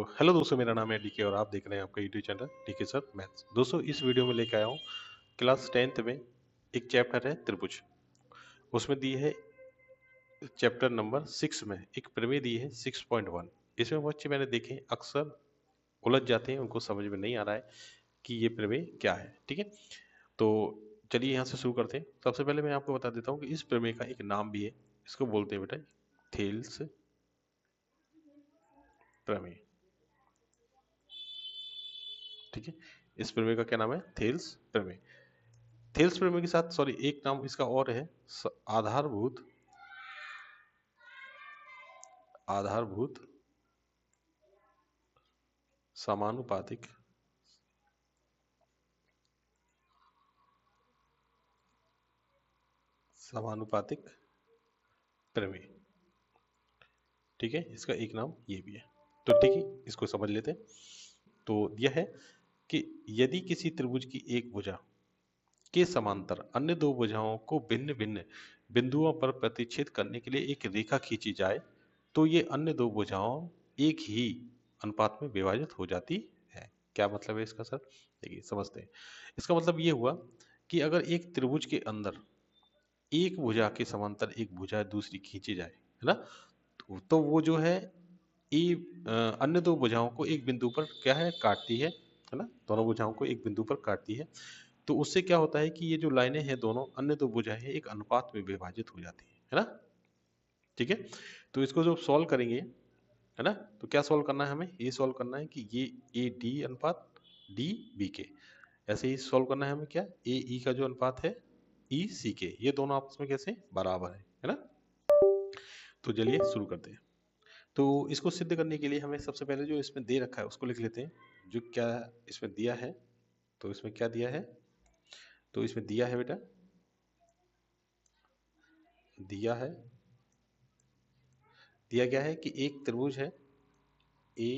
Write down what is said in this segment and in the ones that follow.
Hello दोस्तों, मेरा नाम है डीके और आप देख रहे हैं आपका YouTube channel DK sir maths. दोस्तों, इस वीडियो में लेके आया हूँ क्लास 10th में एक चैप्टर है त्रिभुज। उसमें दी है चैप्टर नंबर 6 में एक प्रमेय दी है 6.1। इसमें बच्चे मैंने देखे अक्सर उलझ जाते हैं, उनको समझ में नहीं आ रहा है कि ये प्रमेय क्या है। ठीक है, तो चलिए यहाँ से शुरू करते हैं। सबसे पहले मैं आपको बता देता हूँ कि इस प्रमेय का एक नाम भी है, इसको बोलते हैं बेटा थेल्स प्रमेय। ठीक है, इस प्रमेय का क्या नाम है? थेल्स प्रमेय। थेल्स प्रमेय के साथ सॉरी एक नाम इसका और है, आधारभूत आधारभूत समानुपातिक समानुपातिक प्रमेय। ठीक है, इसका एक नाम ये भी है। तो ठीक है, इसको समझ लेते हैं। तो यह है कि यदि किसी त्रिभुज की एक भुजा के समांतर अन्य दो भुजाओं को भिन्न भिन्न बिंदुओं पर प्रतिच्छेद करने के लिए एक रेखा खींची जाए, तो ये अन्य दो भुजाओं एक ही अनुपात में विभाजित हो जाती है। क्या मतलब है इसका सर? देखिए समझते हैं। इसका मतलब ये हुआ कि अगर एक त्रिभुज के अंदर एक भुजा के समांतर एक भुजा दूसरी खींची जाए, है ना, तो वो जो है ए अन्य दो भुजाओं को एक बिंदु पर क्या है काटती है ना, दोनों भुजाओं को एक बिंदु पर काटती है। तो उससे क्या होता है कि ये जो लाइनें हैं दोनों अन्य दो भुजाएं हैं एक अनुपात में विभाजित हो जाती है ना। ठीक है, तो इसको जो सॉल्व करेंगे, है ना, तो क्या सॉल्व करना है? हमें ये सॉल्व करना है कि ये ए डी अनुपात डी बी के, ऐसे ही सॉल्व करना है हमें क्या, ए ई का जो अनुपात है ई सी के, ये दोनों आपस में कैसे बराबर है ना। तो चलिए शुरू करते हैं। तो इसको सिद्ध करने के लिए हमें सबसे पहले जो इसमें दे रखा है उसको लिख लेते हैं। जो क्या इसमें दिया है, तो इसमें क्या दिया है? तो इसमें दिया है बेटा, दिया है, दिया गया है कि एक त्रिभुज है ए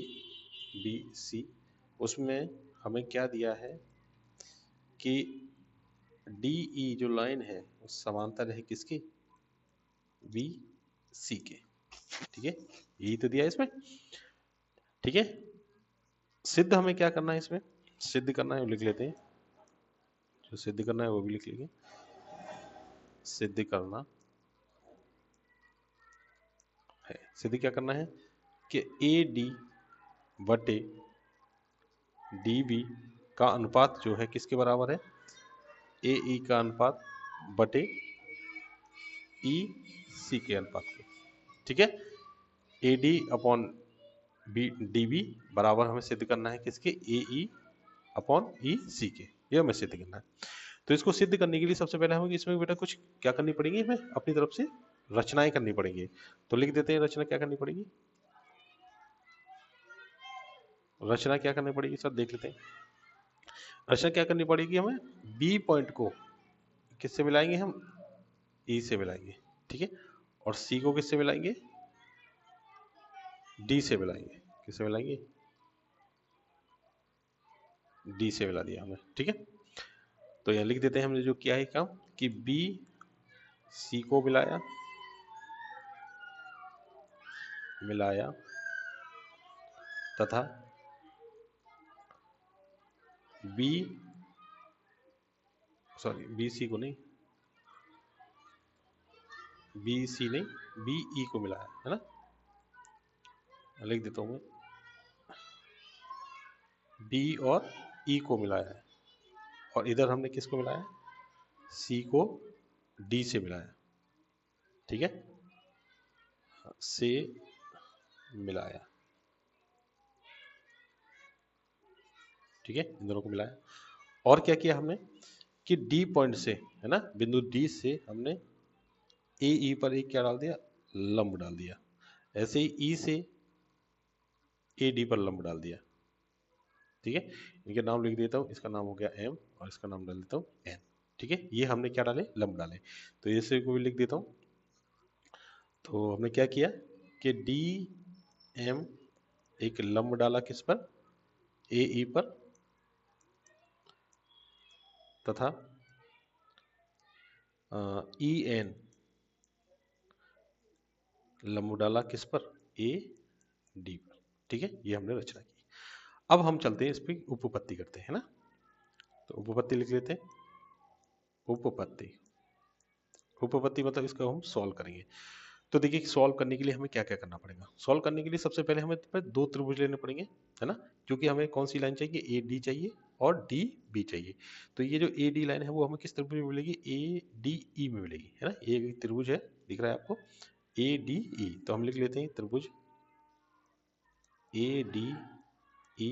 बी सी, उसमें हमें क्या दिया है कि डी ई जो लाइन है वो समांतर है किसकी? बी सी के। ठीक है, यही तो दिया है इसमें। ठीक है, सिद्ध हमें क्या करना है? इसमें सिद्ध करना है वो लिख लेते हैं। जो सिद्ध करना है वो भी लिख लेंगे। सिद्ध करना है, सिद्ध क्या करना है कि ए डी बटे डी बी का अनुपात जो है किसके बराबर है? ए ई का अनुपात बटे ई सी के अनुपात के। ठीक है, A D upon B D B बराबर हमें सिद्ध करना है किसके? ए ई अपॉन ई सी के, ये हमें सिद्ध करना है। तो इसको सिद्ध करने के लिए सबसे पहले हमें इसमें बेटा कुछ क्या करनी पड़ेगी? हमें अपनी तरफ से रचनाएं करनी पड़ेंगी। तो लिख देते हैं रचना क्या करनी पड़ेगी। रचना क्या करनी पड़ेगी सर, देख लेते हैं। रचना क्या करनी पड़ेगी हमें? बी पॉइंट को किससे मिलाएंगे हम? ई से मिलाएंगे। ठीक है, और सी को किससे मिलाएंगे? डी से मिलाएंगे। किससे मिलाएंगे? डी से मिला दिया हमने। ठीक है, तो यहाँ लिख देते हैं हमने जो किया है काम कि बी सी को मिलाया मिलाया तथा बी सॉरी बी सी को नहीं, बी सी नहीं, बी ई को मिलाया, है ना। लिख देता हूं मैं, बी और ई को मिलाया है, और इधर हमने किसको मिलाया? सी को डी से मिलाया। ठीक है, से मिलाया। ठीक है, इन दोनों को मिलाया। और क्या किया हमने कि डी पॉइंट से, है ना, बिंदु डी से हमने ए ई पर एक क्या डाल दिया? लंब डाल दिया। ऐसे ही ई से ए डी पर लंब डाल दिया। ठीक है, इनके नाम लिख देता हूँ। इसका नाम हो गया एम और इसका नाम डाल देता हूँ एन। ठीक है, ये हमने क्या डाले? लंब डाले। तो इसे को भी लिख देता हूँ। तो हमने क्या किया कि डी एम एक लंब डाला किस पर? ए ई पर, तथा ई एन लंब डाला किस पर? ए डी पर। ठीक है, ये हमने रचना की। अब हम चलते हैं इस पे उपपत्ति करते हैं ना। तो उपपत्ति लिख लेते हैं। उपपत्ति, उपपत्ति मतलब इसका हम सॉल्व करेंगे। तो देखिए सॉल्व करने के लिए हमें क्या क्या करना पड़ेगा। सॉल्व करने के लिए सबसे पहले हमें दो त्रिभुज लेने पड़ेंगे, है ना। क्योंकि हमें कौन सी लाइन चाहिए, ए डी चाहिए और डी बी चाहिए। तो ये जो ए डी लाइन है वो हमें किस त्रिभुज में मिलेगी, ए डी ई में मिलेगी, है ना। ये त्रिभुज है, दिख रहा है आपको, ए डी ई। तो हम लिख लेते हैं त्रिभुज ए डी ई,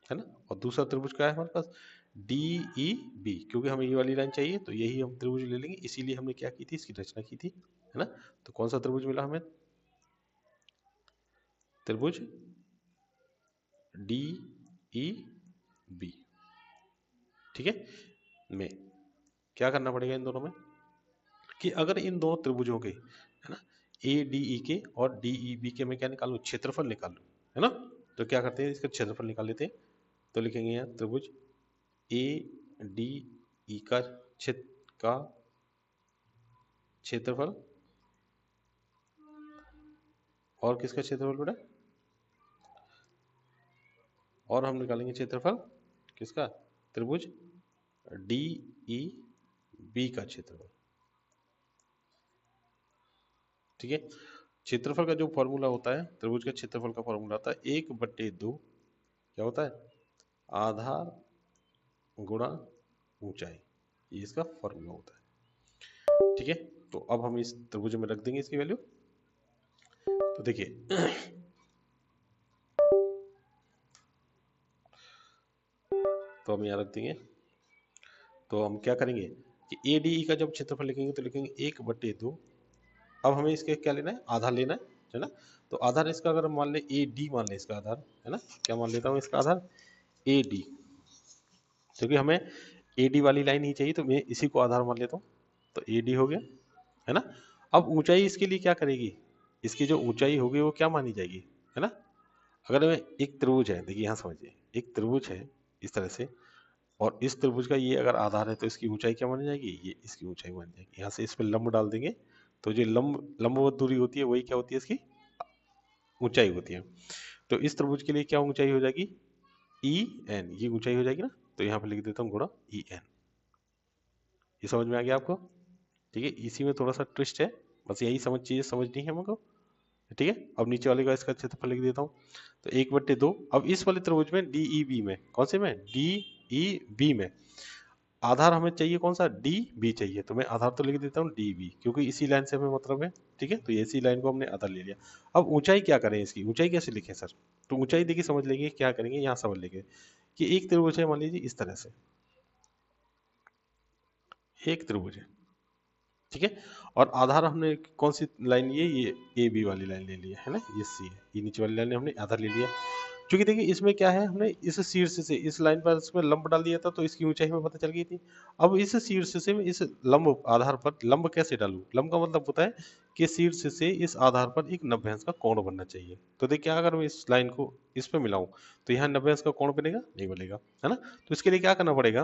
है ना। और दूसरा त्रिभुज क्या है हमारे पास, डी ई बी। क्योंकि हमें ये वाली लाइन चाहिए तो यही हम त्रिभुज ले लेंगे, इसीलिए हमने क्या की थी, इसकी रचना की थी, है ना। तो कौन सा त्रिभुज मिला हमें, त्रिभुज डी ई बी, ठीक है। में क्या करना पड़ेगा इन दोनों में, कि अगर इन दोनों त्रिभुजों के, है ना, ए डी ई के और डी ई बी के मैं क्या निकालूं, क्षेत्रफल निकाल लूं, है ना। तो क्या करते हैं, इसका क्षेत्रफल निकाल लेते हैं। तो लिखेंगे यहाँ त्रिभुज ए डी ई का क्षेत्रफल और किसका क्षेत्रफल बेटा, और हम निकालेंगे क्षेत्रफल किसका, त्रिभुज डी ई बी का क्षेत्रफल, ठीक है। क्षेत्रफल का जो फॉर्मूला होता है, त्रिभुज के क्षेत्रफल का फॉर्मूला होता है 1/2, क्या होता है, आधार गुणा ऊंचाई, ये इसका फॉर्मूला होता है, ठीक है। तो अब हम इस त्रिभुज में रख देंगे इसकी वैल्यू। तो देखिए तो हम यहाँ रख देंगे। तो हम क्या करेंगे कि ए डी ई का जब क्षेत्रफल लिखेंगे तो लिखेंगे 1/2। अब हमें इसके क्या लेना है, आधार लेना है ना। तो आधार इसका अगर हम मान ले ए डी मान ले इसका आधार, है ना। क्या मान लेता हूँ इसका आधार, ए डी, क्योंकि हमें ए डी वाली लाइन ही चाहिए तो मैं इसी को आधार मान लेता हूँ। तो ए डी हो गया, है ना। अब ऊंचाई इसके लिए क्या करेगी, इसकी जो ऊंचाई होगी वो क्या मानी जाएगी, है ना। अगर मैं एक त्रिभुज है, देखिए यहाँ समझिए, एक त्रिभुज है इस तरह से, और इस त्रिभुज का ये अगर आधार है तो इसकी ऊंचाई क्या मानी जाएगी, ये इसकी ऊंचाई मानी जाएगी। यहाँ से इस पर लंब डाल देंगे तो जो लंबवत दूरी होती है वही क्या होती है, इसकी ऊंचाई होती है। तो इस त्रिभुज के लिए क्या ऊंचाई हो जाएगी, ई एन, ये ऊंचाई हो जाएगी ना। तो यहाँ पे लिख देता हूँ गुणा ई एन। ये समझ में आ गया आपको, ठीक है। इसी में थोड़ा सा ट्विस्ट है, बस यही चीजें समझनी है हमको, ठीक है। अब नीचे वाले का इसका क्षेत्रफल लिख देता हूँ। तो 1/2। अब इस वाले त्रिभुज में डी ई बी में, कौन से में, डी ई बी में आधार हमें चाहिए कौन सा, डी बी चाहिए। तो मैं आधार तो लिख देता हूँ डी बी, क्योंकि इसी लाइन से हमें मतलब है, ठीक है। तो इसी लाइन को हमने आधार ले लिया। अब ऊंचाई क्या करें, इसकी ऊंचाई कैसे लिखें सर। तो ऊंचाई देखिए समझ लेंगे क्या करेंगे, यहाँ समझ लेंगे कि एक त्रिभुज है, मान लीजिए इस तरह से एक त्रिभुज है, ठीक है। और आधार हमने कौन सी लाइन ली है, ये ए बी वाली लाइन ले ली है ना, ये सी है, ये नीचे वाली लाइन हमने आधार ले लिया। क्योंकि देखिए इसमें क्या है, हमने इस शीर्ष से इस लाइन पर इसमें लंब डाल दिया था तो इसकी ऊंचाई हमें पता चल गई थी। अब इस शीर्ष से मैं इस लंब आधार पर लंब कैसे डालूं, लंब का मतलब होता है कि शीर्ष से इस आधार पर एक 90 अंश का कोण बनना चाहिए। तो देखिए अगर मैं इस लाइन को इस पे मिलाऊं तो यहाँ 90 अंश का कोण बनेगा, नहीं बनेगा, है ना। तो इसके लिए क्या करना पड़ेगा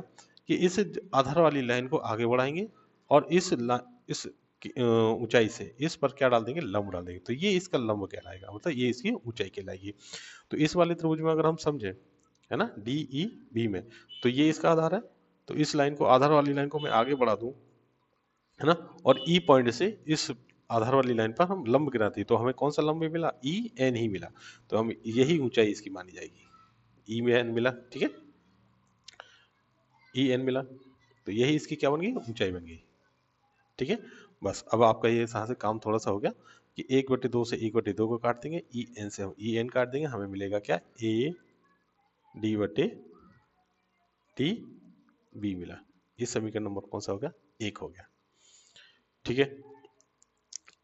कि इस आधार वाली लाइन को आगे बढ़ाएंगे और इस ऊंचाई से इस पर क्या डाल देंगे, लंब डाल देंगे। तो ये इसका लंब कहलाएगा, मतलब ये इसकी ऊंचाई कहलाएगी। तो इस वाले त्रिभुज में अगर हम समझे, है ना, डी ई बी में, तो ये इसका आधार है। तो इस लाइन को, आधार वाली लाइन को मैं आगे बढ़ा दूं, है ना, और ई पॉइंट से इस आधार वाली लाइन पर हम लंब गिराते तो हमें कौन सा लंब मिला, ई एन ही मिला। तो हम यही ऊंचाई इसकी मानी जाएगी, ई में एन मिला, ठीक है, ई एन मिला। तो यही इसकी क्या बन गई, ऊंचाई बन गई, ठीक है। बस अब आपका ये यहाँ से काम थोड़ा सा हो गया कि 1/2 से 1/2 को काट देंगे, ई एन से हम ई एन काट देंगे, हमें मिलेगा क्या, ए डी बी मिला। इस समीकरण नंबर कौन सा हो गया, 1 हो गया, ठीक है।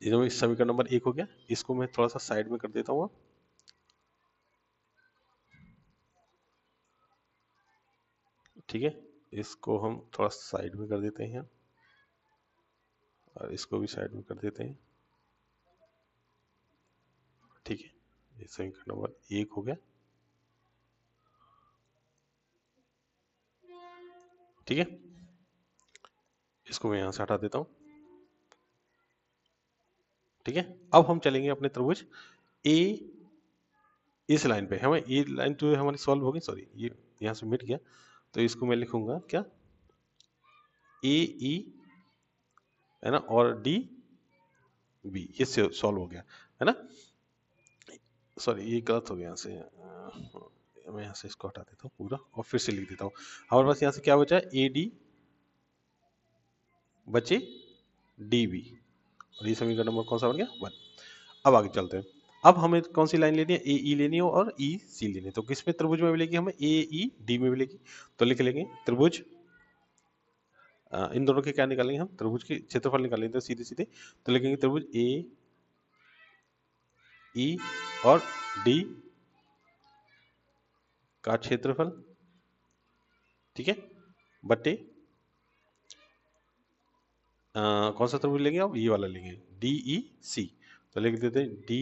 ये इस समीकरण नंबर 1 हो गया। इसको मैं थोड़ा सा साइड में कर देता हूँ, ठीक है। इसको हम थोड़ा साइड में कर देते हैं और इसको भी साइड में कर देते हैं, ठीक है। ये समीकरण नंबर 1 हो गया, ठीक है। इसको मैं यहाँ से हटा देता हूँ, ठीक है। अब हम चलेंगे अपने त्रिभुज ए इस लाइन पे हमें ये लाइन तो हमारी सॉल्व होगी, सॉरी ये यहाँ से मिट गया, तो इसको मैं लिखूंगा क्या, ए ई है ना, और डी बी, ये सॉल्व हो गया है ना। सॉरी ये गलत हो गया, यहाँ से मैं यहाँ से इसको हटा देता हूँ पूरा और फिर से लिख देता हूँ। हमारे पास यहाँ से क्या बचा है, ए डी बचे डी बी, और ये समीकरण नंबर कौन सा बन गया, 1। अब आगे चलते हैं। अब हमें कौन सी लाइन लेनी है, ए ई लेनी है और ई सी लेनी है। तो किस में त्रिभुज में मिलेगी, हमें ए ई डी में मिलेगी। तो लिख लेंगे त्रिभुज, इन दोनों के क्या निकालेंगे हम, त्रिभुज के क्षेत्रफल निकालेंगे तो सीधे सीधे। तो लिखेंगे त्रिभुज ए ई और डी का क्षेत्रफल, ठीक है, बटे कौन सा त्रिभुज लेंगे, अब ये वाला लेंगे डी ई सी। तो लिख देते हैं डी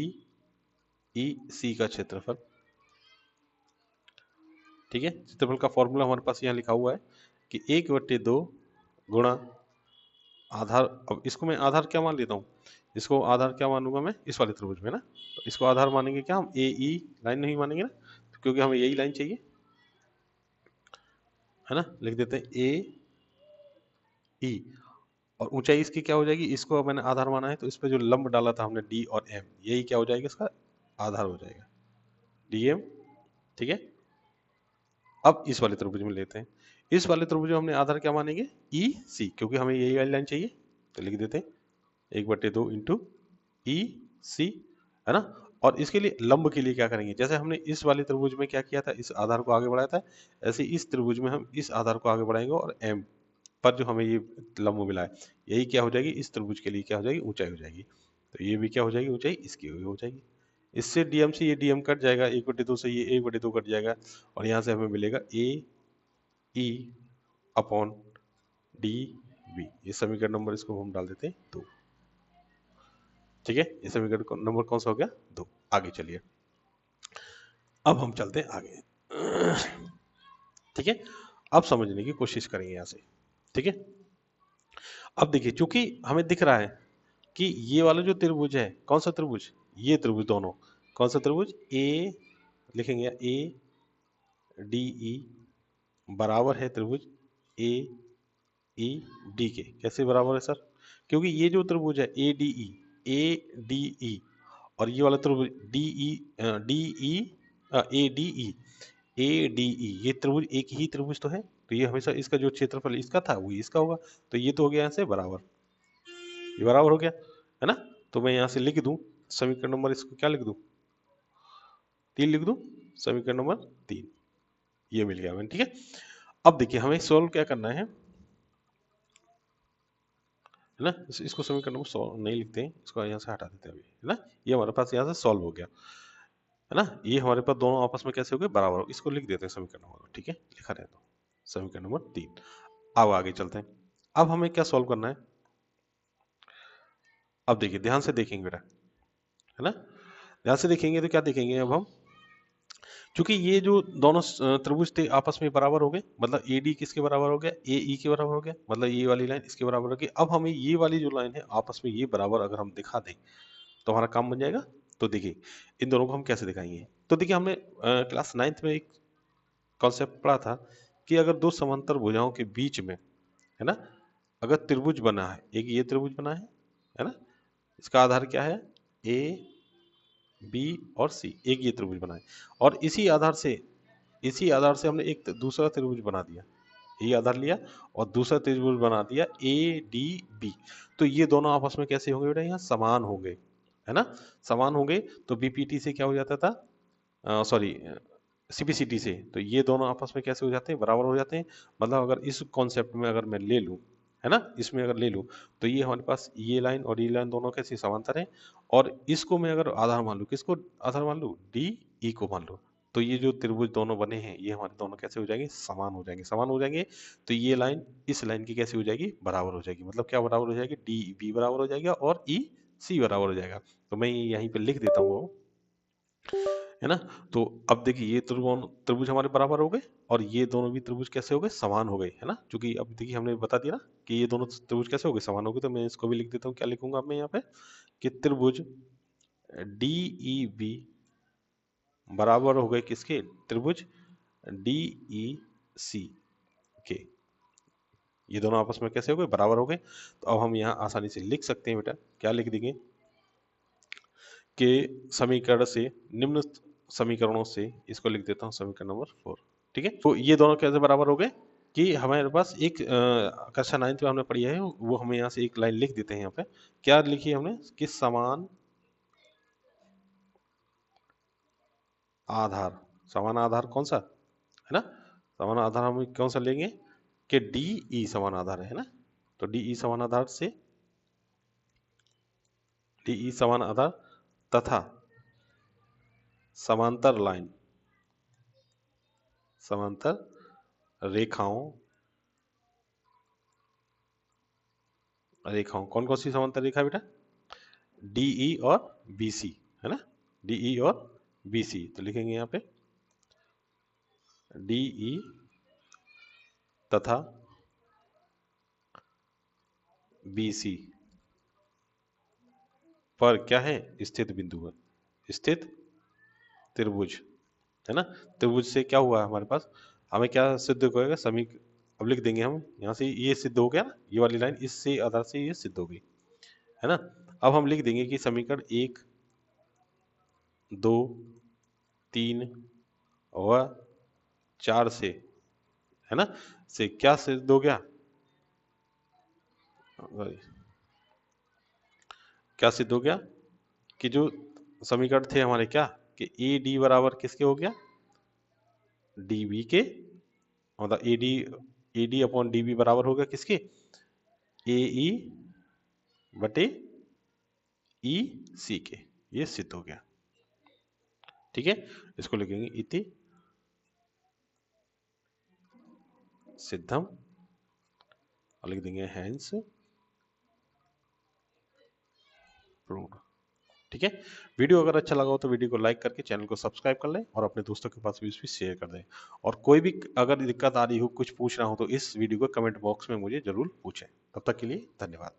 ई सी का क्षेत्रफल, ठीक है। क्षेत्रफल का फॉर्मूला हमारे पास यहाँ लिखा हुआ है कि 1/2 गुणा आधार। अब इसको मैं आधार क्या मान लेता हूँ, इसको आधार क्या मानूंगा मैं, इस वाले त्रिभुज में ना, तो इसको आधार मानेंगे क्या हम, ए ई लाइन नहीं मानेंगे ना, तो क्योंकि हमें यही लाइन चाहिए है ना। लिख देते हैं ए ई, और ऊंचाई इसकी क्या हो जाएगी, इसको मैंने आधार माना है तो इस पे जो लंब डाला था हमने डी और एम, यही क्या हो जाएगा, इसका आधार हो जाएगा डी एम, ठीक है। अब इस वाले त्रिभुज में लेते हैं, इस वाले त्रिभुज में हमने आधार क्या मानेंगे, ई सी, क्योंकि हमें यही वाली लाइन चाहिए। तो लिख देते हैं 1/2 इंटू ई सी, है ना। और इसके लिए लंब के लिए क्या करेंगे, जैसे हमने इस वाले त्रिभुज में क्या किया था, इस आधार को आगे बढ़ाया था, ऐसे इस त्रिभुज में हम इस आधार को आगे बढ़ाएंगे और एम पर जो हमें ये लंब मिला है, यही क्या हो जाएगी, इस त्रिभुज के लिए क्या हो जाएगी, ऊंचाई हो जाएगी। तो ये भी क्या हो जाएगी, ऊंचाई इसकी हो जाएगी। इससे डीएम से ये डीएम कट जाएगा, 1/2 से ये 1/2 कट जाएगा, और यहाँ से हमें मिलेगा ए ई अपॉन डी बी। ये समीकरण नंबर इसको हम डाल देते हैं 2, ठीक है। ये समीकरण नंबर कौन सा हो गया, 2। आगे चलिए, अब हम चलते हैं आगे, ठीक है। अब समझने की कोशिश करेंगे यहाँ से, ठीक है। अब देखिए, चूंकि हमें दिख रहा है कि ये वाला जो त्रिभुज है, कौन सा त्रिभुज, ये त्रिभुज दोनों, कौन सा त्रिभुज, ए लिखेंगे ए डी ई बराबर है त्रिभुज ए ई डी के। कैसे बराबर है सर, क्योंकि ये जो त्रिभुज है ए डी ई और ये वाला त्रिभुज D E D E A D E A D E, ये त्रिभुज एक ही त्रिभुज तो है, तो ये हमेशा इसका जो क्षेत्रफल इसका था वही इसका होगा। तो ये तो हो गया यहाँ से बराबर, ये बराबर हो गया है ना। तो मैं यहाँ से लिख दूं समीकरण नंबर, इसको क्या लिख दूं, 3 लिख दूं, समीकरण नंबर 3 ये मिल गया मैंने, ठीक है। अब देखिए हमें सोल्व क्या करना है ना, इसको समीकरण नंबर 100 नहीं लिखते हैं, इसको यहाँ से हटा देते हैं अभी, है ना। ये हमारे पास यहाँ से सॉल्व हो गया है ना, ये हमारे पास दोनों आपस में कैसे हो गए, बराबर हो। इसको लिख देते हैं समीकरण नंबर, ठीक है, लिखा रहता हूँ समीकरण नंबर 3। अब आगे चलते हैं, अब हमें क्या सॉल्व करना है। अब देखिए ध्यान से देखेंगे बेटा, है ना, ध्यान से देखेंगे तो क्या देखेंगे अब हम, क्योंकि ये जो दोनों त्रिभुज थे आपस में बराबर हो गए, मतलब ए डी किसके बराबर हो गया, ए ई के बराबर हो गया, मतलब ये वाली लाइन इसके बराबर हो गई। अब हमें ये वाली जो लाइन है आपस में ये बराबर अगर हम दिखा दें तो हमारा काम बन जाएगा। तो देखिए इन दोनों को हम कैसे दिखाएंगे, तो देखिए हमने क्लास 9th में एक कॉन्सेप्ट पढ़ा था कि अगर दो समांतर भुजाओं के बीच में, है ना, अगर त्रिभुज बना है, एक ये त्रिभुज बना है ना, इसका आधार क्या है, ए बी और सी, एक ये त्रिभुज बना है, और इसी आधार से हमने एक दूसरा त्रिभुज बना दिया, ये आधार लिया और दूसरा त्रिभुज बना दिया ए डी बी। तो ये दोनों आपस में कैसे होंगे बेटा, यहाँ समान होंगे, है ना, समान होंगे। तो बीपीटी से क्या हो जाता था, सॉरी सीपीसीटी से, तो ये दोनों आपस में कैसे हो जाते हैं, बराबर हो जाते हैं। मतलब अगर इस कॉन्सेप्ट में अगर मैं ले लूँ, है ना, इसमें अगर ले लूँ तो ये हमारे पास ये लाइन और ये लाइन दोनों कैसे समांतर है, और इसको मैं अगर आधार मान लूँ, किसको आधार मान लूँ, डी ई को मान लूँ, तो ये जो त्रिभुज दोनों बने हैं ये हमारे दोनों कैसे हो जाएंगे, समान हो जाएंगे, समान हो जाएंगे। तो ये लाइन इस लाइन की कैसे हो जाएगी, बराबर हो जाएगी। मतलब क्या बराबर हो जाएगी, डी बी बराबर हो जाएगा और ई सी बराबर हो जाएगा। तो मैं यहीं पे लिख देता हूँ, है ना। तो अब देखिए ये त्रिभुज हमारे बराबर हो गए और ये दोनों भी त्रिभुज कैसे हो गए, समान हो गए, है ना। क्योंकि अब देखिए हमने बता दिया ना कि ये दोनों त्रिभुज कैसे हो गए, समान हो गए। तो मैं इसको भी लिख देता हूँ, क्या लिखूंगा मैं यहाँ पे, कि त्रिभुज डी ई बी बराबर हो गए किसके, त्रिभुज DEC के। ये दोनों आपस में कैसे हो गए, बराबर हो गए। तो अब हम यहाँ आसानी से लिख सकते हैं बेटा, क्या लिख देंगे कि समीकरण से, निम्न समीकरणों से, इसको लिख देता हूँ समीकरण नंबर 4। ठीक है, तो ये दोनों कैसे बराबर हो गए कि हमारे पास एक कक्षा 9th में हमने पढ़ी है, वो हमें यहाँ से एक लाइन लिख देते हैं। यहाँ पे क्या लिखी हमने कि समान आधार, समान आधार कौन सा है ना, समान आधार हम कौन सा लेंगे कि DE समान आधार है ना। तो DE समान आधार से, DE समान आधार तथा समांतर लाइन, समांतर रेखाओं, रेखाओं कौन कौन सी समांतर रेखा बेटा, DE और BC है ना, DE और BC। तो लिखेंगे यहाँ पे DE तथा BC पर क्या है, स्थित बिंदु है, स्थित त्रिभुज है ना। त्रिभुज से क्या हुआ हमारे पास, हमें क्या सिद्ध होगा, अब लिख देंगे हम यहाँ से, ये सिद्ध हो गया ना, ये वाली लाइन इससे आधार से ये सिद्ध हो गई है ना। अब हम लिख देंगे कि समीकरण 1, 2, 3 और 4 से है ना, से क्या सिद्ध हो गया, क्या सिद्ध हो गया कि जो समीकरण थे हमारे क्या, कि AD बराबर किसके हो गया, DB के, मतलब AD अपॉन DB बराबर हो गया किसके, AE बटे EC के। ये सिद्ध हो गया। ठीक है, इसको लिखेंगे इति सिद्धम और लिख देंगे हैंस प्रूव्ड। ठीक है, वीडियो अगर अच्छा लगा हो तो वीडियो को लाइक करके चैनल को सब्सक्राइब कर लें और अपने दोस्तों के पास भी इस शेयर कर दें। और कोई भी अगर दिक्कत आ रही हो, कुछ पूछना हो तो इस वीडियो को कमेंट बॉक्स में मुझे जरूर पूछें। तब तक के लिए धन्यवाद।